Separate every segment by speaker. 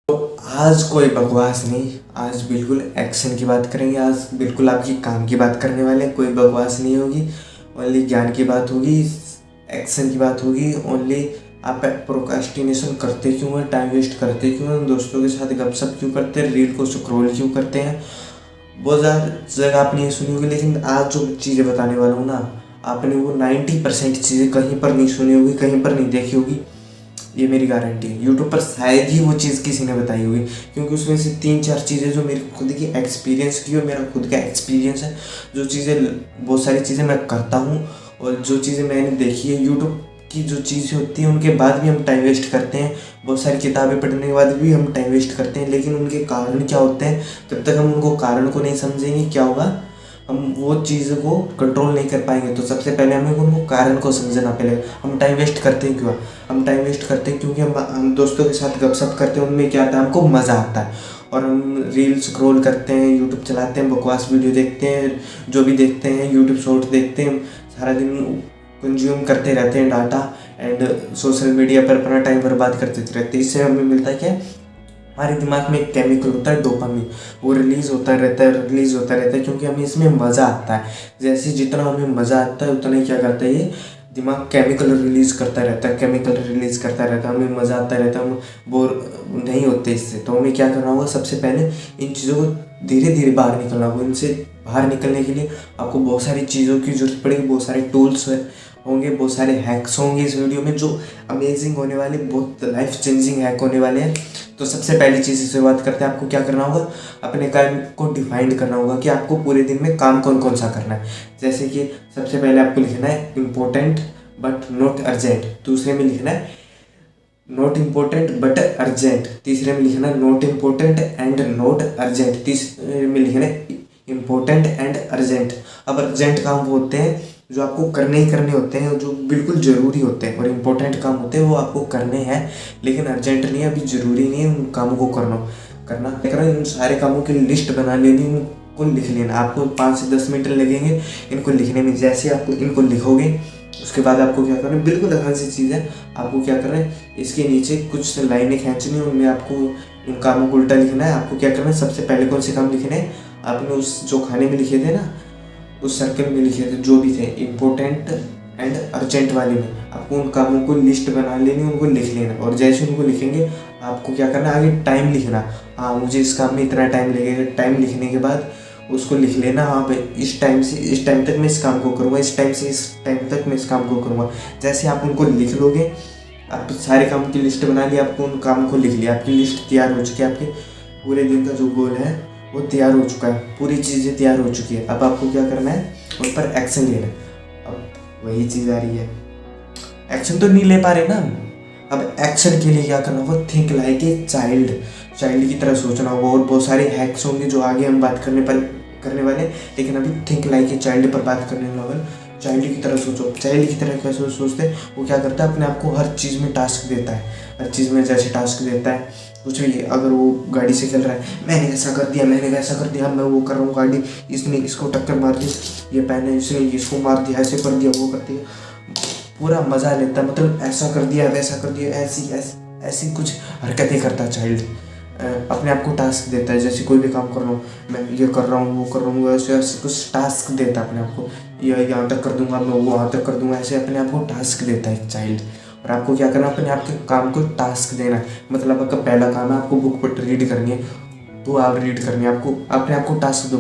Speaker 1: आज कोई बकवास नहीं, आज बिल्कुल एक्शन की बात करेंगे। आज बिल्कुल आपकी काम की बात करने वाले हैं। कोई बकवास नहीं होगी, ओनली ज्ञान की बात होगी, एक्शन की बात होगी। ओनली आप प्रोक्रास्टिनेशन करते क्यों हैं, टाइम वेस्ट करते क्यों हैं, दोस्तों के साथ गपशप क्यों करते हैं, रील को स्क्रॉल क्यों करते हैं। बहुत ज़्यादा जगह आपने ये सुनी होगी, लेकिन आज जो चीज़ें बताने वाला हूँ ना, आपने वो 90% चीज़ें कहीं पर नहीं सुनी होगी, कहीं पर नहीं देखी होगी। ये मेरी गारंटी है। यूट्यूब पर शायद ही वो चीज़ किसी ने बताई होगी, क्योंकि उसमें से 3-4 चीज़ें जो मेरी खुद की एक्सपीरियंस की और मेरा खुद का एक्सपीरियंस है। जो चीज़ें, बहुत सारी चीज़ें मैं करता हूँ और जो चीज़ें मैंने देखी है, यूट्यूब की जो चीज़ें होती हैं उनके बाद भी हम टाइम वेस्ट करते हैं। बहुत सारी किताबें पढ़ने के बाद भी हम टाइम वेस्ट करते हैं, लेकिन उनके कारण क्या होते हैं, जब तक हम उनको कारण को नहीं समझेंगे क्या होगा, हम वो चीज़ को कंट्रोल नहीं कर पाएंगे। तो सबसे पहले हमें उनको कारण को समझना पड़ेगा। हम टाइम वेस्ट करते हैं क्यों? हम टाइम वेस्ट करते हैं क्योंकि हम दोस्तों के साथ गपशप करते हैं, उनमें क्या आता है, हमको मज़ा आता है। और हम रील स्क्रॉल करते हैं, यूट्यूब चलाते हैं, बकवास वीडियो देखते हैं, जो भी देखते हैं, यूट्यूब शॉर्ट देखते हैं, सारा दिन कंज्यूम करते रहते हैं डाटा एंड सोशल मीडिया पर अपना टाइम बर्बाद करते रहते हैं। इससे हमें मिलता है क्या, हमारे दिमाग में एक केमिकल होता है डोपामिन, वो रिलीज़ होता रहता है, क्योंकि हमें इसमें मज़ा आता है। जैसे जितना हमें मज़ा आता है उतना ही क्या करता है, ये दिमाग केमिकल रिलीज़ करता रहता है, हमें मज़ा आता रहता है, हम बोर नहीं होते इससे। तो हमें क्या करना होगा, सबसे पहले इन चीज़ों को धीरे धीरे बाहर निकलना होगा। इनसे बाहर निकलने के लिए आपको बहुत सारी चीज़ों की ज़रूरत पड़ेगी, बहुत सारे टूल्स होंगे, बहुत सारे हैक्स होंगे इस वीडियो में जो अमेजिंग होने वाले, बहुत लाइफ चेंजिंग हैक होने वाले हैं। तो सबसे पहली चीज़ से शुरुआत करते हैं। आपको क्या करना होगा, अपने काम को डिफाइन करना होगा कि आपको पूरे दिन में काम कौन कौन सा करना है। जैसे कि सबसे पहले आपको लिखना है इम्पोर्टेंट बट नॉट अर्जेंट, दूसरे में लिखना है नॉट इम्पोर्टेंट बट अर्जेंट, तीसरे में लिखना है not important and not urgent, तीसरे में लिखना है इम्पोर्टेंट एंड अर्जेंट। अब अर्जेंट काम वो होते हैं जो आपको करने ही करने होते हैं, जो बिल्कुल ज़रूरी होते हैं, और इम्पोर्टेंट काम होते हैं वो आपको करने हैं लेकिन अर्जेंट नहीं है, अभी ज़रूरी नहीं है उन कामों को करना इन सारे कामों की लिस्ट बना लेनी, उनको लिख लेना। आपको 5 से 10 मिनट लगेंगे इनको लिखने में। जैसे आपको इनको लिखोगे उसके बाद आपको क्या करना है, बिल्कुल आसान सी चीज़ है। आपको क्या करना है, इसके नीचे कुछ लाइनें खींचनी, उनमें आपको उन कामों को उल्टा लिखना है। आपको क्या करना है, सबसे पहले कौन से काम लिखने हैं, आपने उस जो खाने में लिखे थे ना, उस सर्कल में लिखे थे जो भी थे इम्पोर्टेंट एंड अर्जेंट वाले में, आपको उन कामों को लिस्ट बना लेनी, उनको लिख लेना। और जैसे उनको लिखेंगे आपको क्या करना, आगे टाइम लिखना। हाँ, मुझे इस काम में इतना टाइम लगेगा। टाइम लिखने के बाद उसको लिख लेना, हाँ भाई इस टाइम से इस टाइम तक मैं इस काम को करूँगा, इस टाइम से इस टाइम तक मैं इस काम को करूँगा। जैसे आप उनको लिख लोगे, आप सारे काम की लिस्ट बना ली, आपको उन काम को लिख लिया, आपकी लिस्ट तैयार हो चुकी है, आपके पूरे दिन का जो गोल है वो तैयार हो चुका है, पूरी चीज़ें तैयार हो चुकी है। अब आपको क्या करना है, उन पर एक्शन लेना है। अब वही चीज़ आ रही है, एक्शन तो नहीं ले पा रहे ना हम। अब एक्शन के लिए क्या करना होगा, थिंक लाइक ए चाइल्ड की तरह सोचना होगा। और बहुत सारे हैक्स होंगे जो आगे हम बात करने वाले, लेकिन अभी थिंक लाइक ए चाइल्ड पर बात करने वाले। चाइल्ड की तरह सोचो। चाइल्ड की तरह कैसे सोचते हैं, वो क्या करता है, अपने आप को हर चीज़ में टास्क देता है, हर चीज़ में जैसे टास्क देता है। कुछ भी, अगर वो गाड़ी से खेल रहा है, मैंने ऐसा कर दिया, मैं वो कर रहा हूँ, गाड़ी इसने इसको टक्कर मार दी, ये पहने इसने इसको मार दिया, ऐसे कर दिया, वो कर दिया, पूरा मज़ा लेता है। मतलब ऐसा कर दिया, वैसा कर दिया, ऐसी कुछ हरकतें करता है चाइल्ड। अपने आप को टास्क देता है, जैसे कोई भी काम कर रहा हूँ, मैं ये कर रहा हूँ, वो कर रहा हूँ, ऐसे कुछ टास्क देता है अपने आप को। ये यहाँ तक कर दूंगा, मैं वो वहाँ तक कर दूंगा, ऐसे अपने आप को टास्क देता है एक चाइल्ड। और आपको क्या करना है, अपने आप के काम को टास्क देना है। मतलब आपका पहला काम है, आपको बुक पर रीड करनी है, तो आप रीड करनी है। आपको अपने आप को टास्क दो,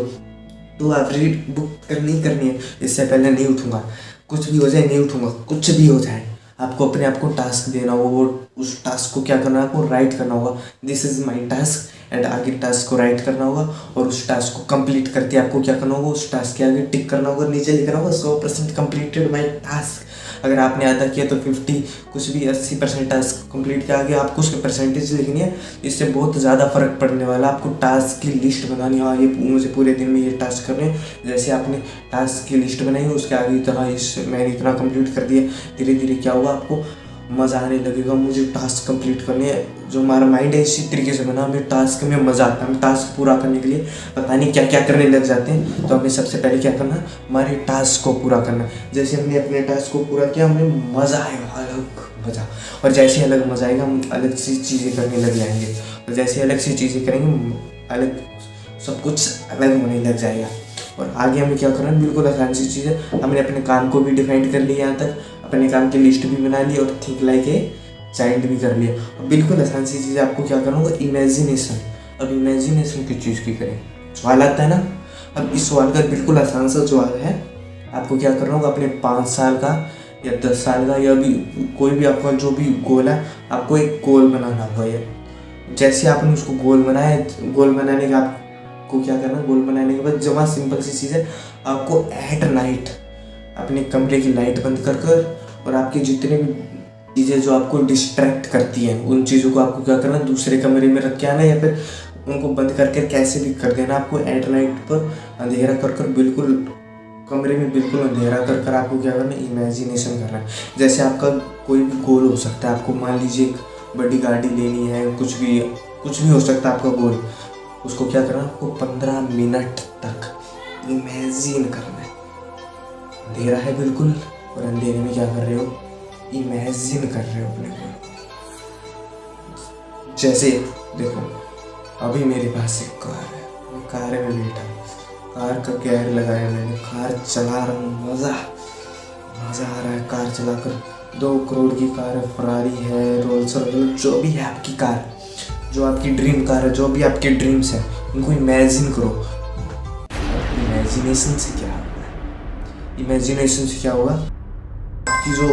Speaker 1: तो आप रीड बुक करनी है। इससे पहले नहीं उठूँगा, कुछ भी हो जाए नहीं उठूँगा, कुछ भी हो जाए, आपको अपने आप को टास्क देना होगा। वो उस टास्क को क्या करना है, आपको राइट करना होगा, this is my task, and आगे टास्क को राइट करना होगा। और उस टास्क को कंप्लीट करके आपको क्या करना होगा, उस टास्क के आगे टिक करना होगा, नीचे लिखना होगा 100% कंप्लीटेड माई टास्क। अगर आपने आधा किया तो 50, कुछ भी 80% टास्क कंप्लीट किया, आगे आपको उसके परसेंटेज लिखनी है। इससे बहुत ज़्यादा फर्क पड़ने वाला। आपको टास्क की लिस्ट बनानी है, हाँ ये मुझे पूरे दिन में ये टास्क करने हैं। जैसे आपने टास्क की लिस्ट बनाई, उसके आगे इतना मैंने इतना कंप्लीट कर दिया, धीरे धीरे क्या होगा, आपको मज़ा आने लगेगा। मुझे टास्क कंप्लीट करने हैं, जो हमारा माइंड है इसी तरीके से बना, हमें टास्क में मज़ा आता है। हम टास्क पूरा करने के लिए पता नहीं क्या क्या करने लग जाते हैं। तो हमें सबसे पहले क्या करना, हमारे टास्क को पूरा करना। जैसे हमने अपने टास्क को पूरा किया, हमें मज़ा आएगा, अलग मज़ा। और जैसे अलग मज़ा आएगा, हम अलग सी चीज़ें करने लग जाएंगे। और जैसे अलग सी चीज़ें करेंगे अलग सब कुछ अलग होने लग जाएगा। और आगे हमें क्या करना है, बिल्कुल आसान सी चीज़ है। हमने अपने काम को भी डिफाइन कर लिया, यहाँ तक अपने काम की लिस्ट भी बना ली और थिंक लाइक ए चाइल्ड भी कर लिया। और बिल्कुल आसान सी चीज़ आपको क्या करना होगा, इमेजिनेशन। अब इमेजिनेशन किस चीज़ की करें, सवाल आता है ना। अब इस सवाल का बिल्कुल आसान सा सवाल है, आपको क्या करना होगा, अपने 5 साल का या 10 साल का या भी कोई भी आपका जो भी गोल है, आपको एक गोल बनाना होगा। ये जैसे आपने उसको गोल बनाया, गोल बनाने का आपको क्या करना, गोल बनाने के बाद जमा सिंपल सी चीज़ है, आपको एट नाइट अपने कमरे की लाइट बंद कर कर और आपके जितने भी चीज़ें जो आपको डिस्ट्रैक्ट करती हैं उन चीज़ों को आपको क्या करना, दूसरे कमरे में रख के आना या फिर उनको बंद करके कैसे भी कर देना। आपको एट नाइट पर अंधेरा कर कर बिल्कुल कमरे में बिल्कुल अंधेरा कर कर आपको क्या करना है, इमेजिनेशन करना है। जैसे आपका कोई भी गोल हो सकता है, आपको मान लीजिए एक बड़ी गाड़ी लेनी है, कुछ भी हो सकता है आपका गोल। उसको क्या करना है, आपको 15 मिनट तक इमेजिन करना है। अंधेरा है बिल्कुल और अंधेरे में क्या कर रहे हो, इमेजिन कर रहे हो अपने गोल को। जैसे देखो अभी मेरे पास एक कार है, मैं कार में बैठा हूँ, कार का गेयर लगाया मैंने, कार चला रहा हूँ, मज़ा आ रहा है कार चलाकर। 2 करोड़ की कार है, फरारी है, रोल्स रॉयस, जो भी है आपकी कार, जो आपकी ड्रीम कार है, जो भी आपके ड्रीम्स हैं, उनको इमेजिन करो। इमेजिनेशन से क्या होगा, इमेजिनेशन से क्या होगा, आपकी जो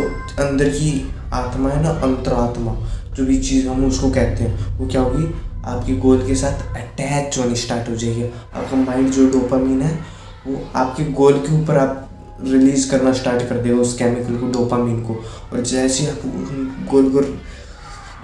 Speaker 1: अंदर की आत्मा है ना, अंतरात्मा, जो भी चीज़ हम उसको कहते हैं, वो क्या होगी, आपकी गोल के साथ अटैच होनी स्टार्ट हो जाएगी। आपका माइंड जो डोपामीन है वो आपके गोल के ऊपर आप रिलीज़ करना स्टार्ट कर देगा, उस केमिकल को, डोपामीन को। और जैसे आप गोल को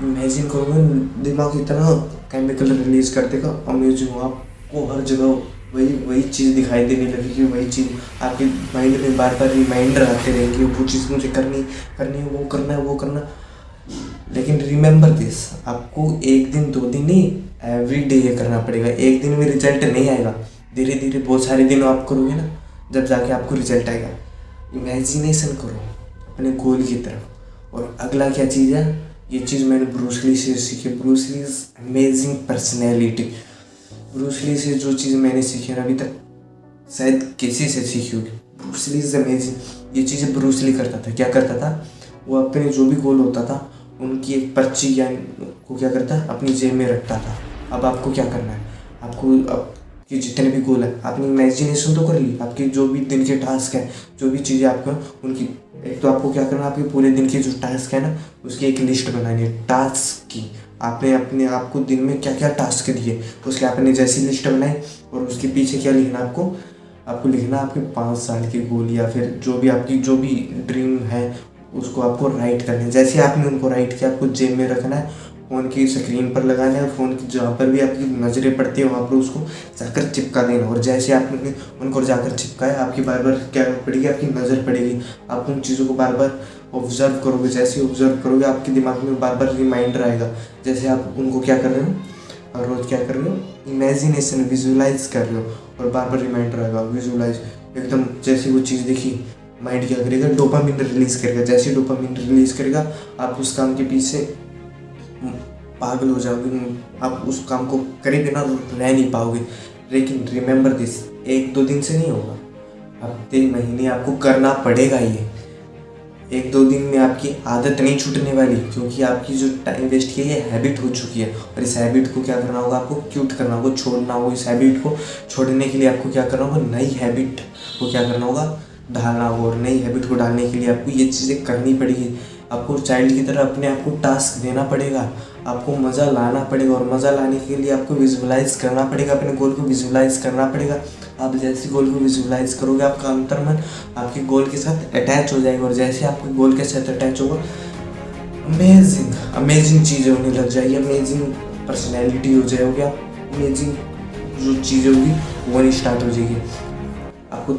Speaker 1: इमेजिन करोगे, दिमाग इतना केमिकल रिलीज़ कर देगा, अमेजिंग, आपको हर जगह वही चीज़ दिखाई देने लगेगी, वही चीज़ आपके माइंड में बार बार रिमाइंडर आते रहेंगे, वो चीज़ मुझे करनी है, वो करना। लेकिन रिमेंबर दिस, आपको 1 दिन 2 दिन नहीं, एवरी डे ये करना पड़ेगा। 1 दिन में रिजल्ट नहीं आएगा, धीरे धीरे बहुत सारे दिन आप करोगे ना, जब जाके आपको रिजल्ट आएगा। इमेजिनेशन करो अपने गोल की तरफ। और अगला क्या चीज़ है, ये चीज़ मैंने ब्रूस ली से सीखी। Bruce Lee is amazing personality. Bruce Lee से जो चीज़ मैंने सीखी ना अभी तक, शायद किसी से सीखी होगी। Bruce Lee is amazing. ये चीज़ें ब्रूस ली करता था, क्या करता था, वो अपने जो भी गोल होता था उनकी एक पर्ची या को क्या करता है, अपनी जेब में रखता था। अब आपको क्या करना है, आपको आपके जितने भी गोल है, आपने इमेजिनेशन तो कर ली, आपके जो भी दिन के टास्क है, जो भी चीज़ें आपको उनकी, एक तो आपको क्या करना है, आपके पूरे दिन के जो टास्क है ना उसकी एक लिस्ट बनानी है, टास्क की। आपने अपने आप को दिन में क्या क्या टास्क दिए, उसके आपने जैसी लिस्ट बनाई और उसके पीछे क्या लिखना, आपको लिखना आपके 5 साल के गोल या फिर जो भी आपकी जो भी ड्रीम है उसको आपको राइट करना है। जैसे आपने उनको राइट किया, आपको जेब में रखना है, फ़ोन की स्क्रीन पर लगाना है, फ़ोन की जहाँ पर भी आपकी नज़रें पड़ती है वहाँ पर उसको जाकर चिपका देना। और जैसे आपने उनको जाकर चिपकाया, आपकी बार बार क्या पड़ेगी, आपकी नज़र पड़ेगी, आप उन चीज़ों को बार बार ऑब्जर्व करोगे। जैसे ऑब्जर्व करोगे आपके दिमाग में बार बार रिमाइंडर आएगा। जैसे आप उनको क्या कर रहे हो, और रोज़ क्या कर रहे हो, इमेजिनेशन, विजुलाइज कर रहे हो, और बार बार रिमाइंडर आएगा, विजुलाइज एकदम। जैसे वो चीज़ देखी, माइंड क्या करेगा, डोपामिन रिलीज़ करेगा। जैसे डोपामिन रिलीज़ करेगा, आप उस काम के पीछे पागल हो जाओगे, आप उस काम को करेंगे ना, रह नहीं पाओगे। लेकिन रिमेंबर दिस, 1-2 दिन से नहीं होगा, हफ्ते महीने आपको करना पड़ेगा। ये 1-2 दिन में आपकी आदत नहीं छूटने वाली, क्योंकि आपकी जो टाइम वेस्ट की है ये हैबिट हो चुकी है। और इस हैबिट को क्या करना होगा, आपको क्यूट करना होगा, छोड़ना होगा। इस हैबिट को छोड़ने के लिए आपको क्या करना होगा, नई हैबिट को क्या करना होगा, डालना होगा। और नई हैबिट को डालने के लिए आपको ये चीज़ें करनी पड़ेगी। आपको चाइल्ड की तरह अपने आप को टास्क देना पड़ेगा, आपको मज़ा लाना पड़ेगा। और मज़ा लाने के लिए आपको विजुअलाइज करना पड़ेगा, अपने गोल को विजुअलाइज करना पड़ेगा। आप जैसे गोल को विजुअलाइज करोगे, आपका अंतर्मन आपके गोल के साथ अटैच हो जाएगा। और जैसे आपके गोल के साथ अटैच होगा, अमेजिंग चीज़ें होने लग जाएगी, अमेजिंग पर्सनैलिटी हो जाओगे आप, अमेजिंग जो चीज़ें होगी वो होनी स्टार्ट हो जाएगी। आपको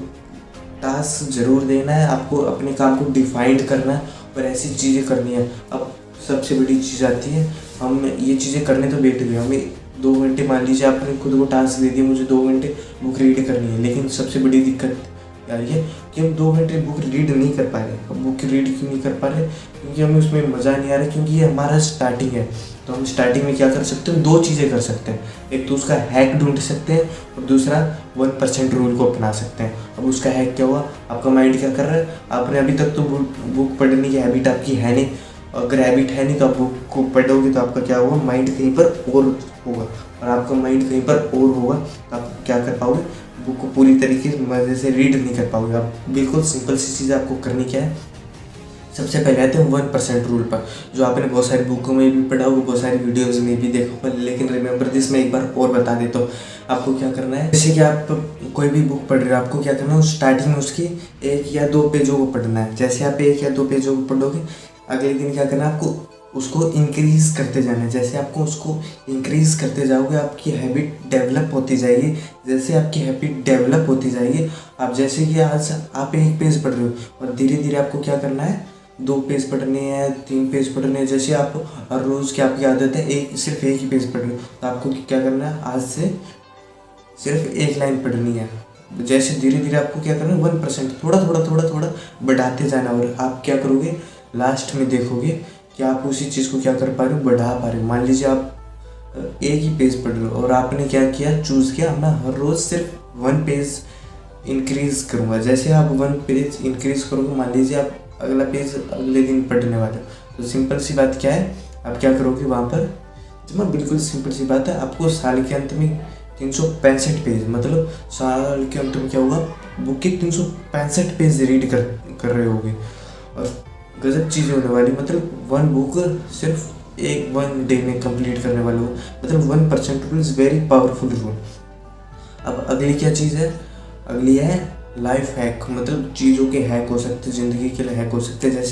Speaker 1: टास्क ज़रूर देना है, आपको अपने काम को डिफाइंड करना है और ऐसी चीज़ें करनी है। अब सबसे बड़ी चीज़ आती है, हम ये चीज़ें करने तो बैठ गए, हमें 2 घंटे, मान लीजिए आपने खुद को टास्क दे दिया, मुझे 2 घंटे बुक रीड करनी है। लेकिन सबसे बड़ी दिक्कत क्या है, कि हम 2 घंटे बुक रीड नहीं कर पा रहे। अब बुक रीड क्यों नहीं कर पा रहे? क्योंकि हमें उसमें मज़ा नहीं आ रहा, क्योंकि ये हमारा स्टार्टिंग है। तो हम स्टार्टिंग में क्या कर सकते हैं, 2 चीज़ें कर सकते हैं। एक तो उसका हैक ढूंढ सकते हैं और दूसरा 1% रूल को अपना सकते हैं। अब उसका हैक क्या हुआ, आपका माइंड क्या कर रहा है, आपने अभी तक तो बुक पढ़ने की हैबिट आपकी है नहीं। अगर हैबिट है नहीं तो आप बुक को पढ़ोगे तो आपका क्या होगा, माइंड कहीं पर और होगा, और आपका माइंड कहीं पर और होगा तो आप क्या कर पाओगे, बुक को पूरी तरीके से मज़े से रीड नहीं कर पाओगे आप। बिल्कुल सिंपल सी चीज़ आपको करनी क्या है, सबसे पहले आते हैं 1% रूल पर, जो आपने बहुत सारी बुकों में भी पढ़ा होगा, बहुत सारी वीडियोस में भी देखा होगा, लेकिन रिमेंबर दिस मैं एक बार और बता देता हूँ। आपको क्या करना है, जैसे कि आप कोई भी बुक पढ़ रहे हो, आपको क्या करना है, स्टार्टिंग में उसकी 1 या 2 पेजों को पढ़ना है। जैसे आप 1 या 2 पेजों को पढ़ोगे, अगले दिन क्या करना है, आपको उसको इंक्रीज़ करते जाना है। जैसे आपको उसको इंक्रीज़ करते जाओगे, आपकी हैबिट डेवलप होती जाएगी। जैसे आपकी हैबिट डेवलप होती जाएगी, आप जैसे कि आज आप 1 पेज पढ़ रहे हो और धीरे धीरे आपको क्या करना है, 2 पेज पढ़ने हैं, 3 पेज पढ़ने हैं। जैसे आप हर रोज़ की आपकी आदत है सिर्फ एक ही पेज पढ़ रहे हो, तो आपको क्या करना है, आज से सिर्फ 1 लाइन पढ़नी है। जैसे धीरे धीरे आपको क्या करना है, 1% थोड़ा बढ़ाते जाना, और आप क्या करोगे, लास्ट में देखोगे कि आप उसी चीज़ को क्या कर पा रहे हो, बढ़ा पा रहे हो। मान लीजिए आप 1 ही पेज पढ़ रहे हो और आपने क्या किया, चूज़ किया मैं हर रोज़ सिर्फ 1 पेज इंक्रीज़ करूँगा। जैसे आप 1 पेज इंक्रीज़ करोगे, मान लीजिए आप अगला पेज अगले दिन पढ़ने वाले हो, तो सिंपल सी बात क्या है, आप क्या करोगे वहाँ पर, जमा बिल्कुल सिंपल सी बात है, आपको साल के अंत में 365 पेज, मतलब साल के अंत में क्या होगा, बुक के 365 पेज रीड कर रहे होगे, और गजब चीज़ें होने वाली। मतलब 1 बुक सिर्फ 1 डे में कंप्लीट करने वाले हो, मतलब 1% rule is very powerful rule. अब अगली क्या चीज़ है, अगली है लाइफ हैक, मतलब चीज़ों के हैक हो सकते हैं, ज़िंदगी के लिए हैक हो सकते हैं।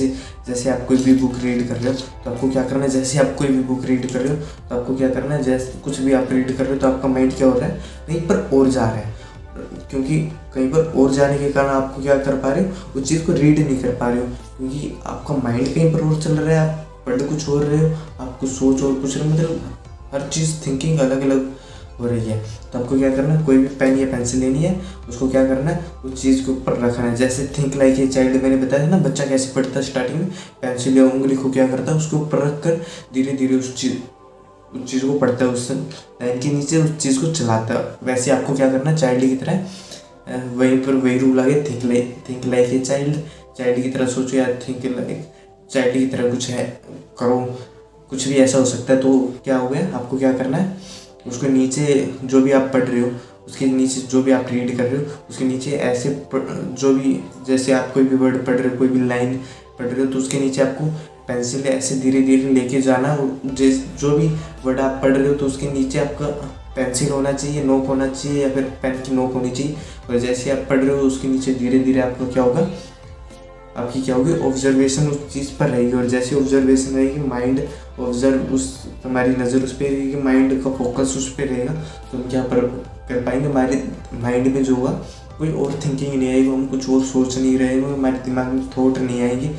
Speaker 1: जैसे आप कोई भी बुक रीड कर रहे हो तो आपको क्या करना है, जैसे आप कोई भी बुक रीड कर रहे हो तो आपको क्या करना है, जैसे कुछ भी आप रीड कर रहे हो तो आपका माइंड क्या हो रहा है, कहीं पर और जा रहा है, क्योंकि कहीं पर और जाने के कारण आपको क्या कर पा रहे हो, उस चीज़ को रीड नहीं कर पा रहे हो, क्योंकि आपका माइंड कहीं पर और चल रहा है, आप पढ़ कुछ और रहे हो, आपको सोच और कुछ रहे, मतलब हर चीज़ थिंकिंग अलग अलग हो रही है। तो आपको क्या करना है, कोई भी पेन या पेंसिल लेनी है, उसको क्या करना है, उस चीज़ के ऊपर रखना है। जैसे थिंक लाइक ए चाइल्ड मैंने बताया था ना, बच्चा कैसे पढ़ता है स्टार्टिंग में, पेंसिल या उंगली को क्या करता है, उसके ऊपर रख कर धीरे धीरे उस चीज़ को पढ़ता है, उस लाइन के नीचे उस चीज़ को चलाता है। वैसे आपको क्या करना है, चाइल्ड की तरह वहीं पर वही रूल आ गया, थिंक लाइक ए चाइल्ड की तरह सोचो, या थिंक लाइक चाइल्ड की तरह कुछ है करो, कुछ भी ऐसा हो सकता है। तो क्या हो गया, आपको क्या करना है, उसके नीचे जो भी आप पढ़ रहे हो, उसके नीचे जो भी आप रीड कर रहे हो, उसके नीचे ऐसे जो भी, जैसे आप कोई भी वर्ड पढ़ रहे हो, कोई भी लाइन पढ़ रहे हो, तो उसके नीचे आपको पेंसिल ऐसे धीरे धीरे लेके जाना। जो भी वर्ड आप पढ़ रहे हो तो उसके नीचे आपका पेंसिल होना चाहिए, नोक होना चाहिए, या फिर पेन की नोक होनी चाहिए। और जैसे आप पढ़ रहे हो उसके नीचे धीरे धीरे आपको क्या होगा, आपकी क्या होगी, ऑब्जर्वेशन उस चीज़ पर रहेगी, और जैसे ऑब्जर्वेशन रहेगी, माइंड ऑब्जर्व उस, हमारी नज़र उस पर रहेगी, माइंड का फोकस उस पर रहेगा, तो हम क्या कर पाएंगे, हमारे माइंड में जो होगा कोई और थिंकिंग नहीं आएगी, हम कुछ और सोच नहीं रहे, हमारे दिमाग में थॉट नहीं आएगी।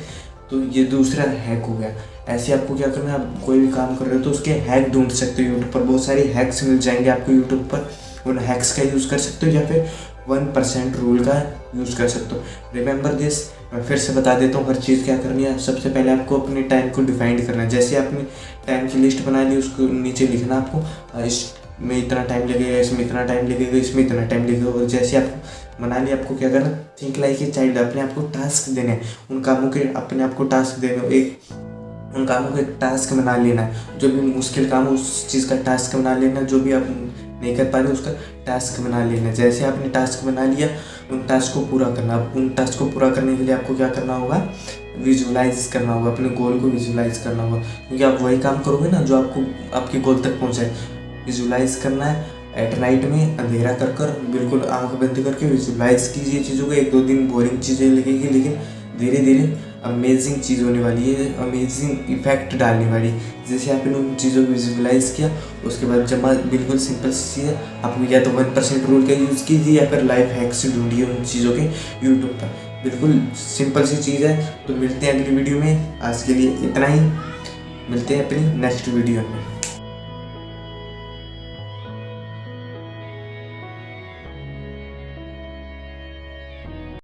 Speaker 1: तो ये दूसरा हैक हो गया। ऐसे आपको क्या करना है, आप कोई भी काम कर रहे हो तो उसके हैक ढूंढ सकते हो यूट्यूब पर, बहुत सारी हैक्स मिल जाएंगे आपको यूट्यूब पर, उन हैक्स का यूज़ कर सकते हो, या फिर 1% रूल का यूज़ कर सकते हो। रिमेंबर दिस, मैं फिर से बता देता हूँ हर चीज़ क्या करनी है। सबसे पहले आपको अपने टाइम को डिफाइंड करना है। जैसे आपने टाइम की लिस्ट बना ली, उसको नीचे लिखना आपको, इसमें इतना टाइम लगेगा, इसमें इतना टाइम लगेगा, इसमें इतना टाइम लगेगा। और जैसे आप बना लिया, आपको क्या करना, थिंक लाइक ए चाइल्ड, अपने आप को टास्क देने हैं, उन कामों के अपने आप को टास्क देने, उन कामों का एक टास्क बना लेना है। जो भी मुश्किल काम हो उस चीज़ का टास्क बना लेना, जो भी आप नहीं कर पा रहे उसका टास्क बना लेना। जैसे आपने टास्क बना लिया, उन टास्क को पूरा करना। उन टास्क को पूरा करने के लिए आपको क्या करना होगा, विजुलाइज करना होगा, अपने गोल को विजुलाइज करना होगा, क्योंकि आप वही काम करोगे ना जो आपको आपके गोल तक पहुँचाए। विजुलाइज करना है एट नाइट में, अंधेरा कर कर बिल्कुल आंख बंद करके विजुलाइज कीजिए चीज़ों को। 1-2 दिन बोरिंग चीज़ें लगेगी, लेकिन धीरे धीरे अमेजिंग चीज़ होने वाली है, अमेजिंग इफेक्ट डालने वाली। जैसे आपने उन चीज़ों को विजुलाइज किया, उसके बाद जमा बिल्कुल सिंपल सी चीज़ है, आप या तो 1% रूल का यूज़ कीजिए, या फिर लाइफ हैक्स ढूंढिए उन चीज़ों के यूट्यूब पर। बिल्कुल सिंपल सी चीज़ है। तो मिलते हैं अगली वीडियो में, आज के लिए इतना ही, मिलते हैं अपनी नेक्स्ट वीडियो में।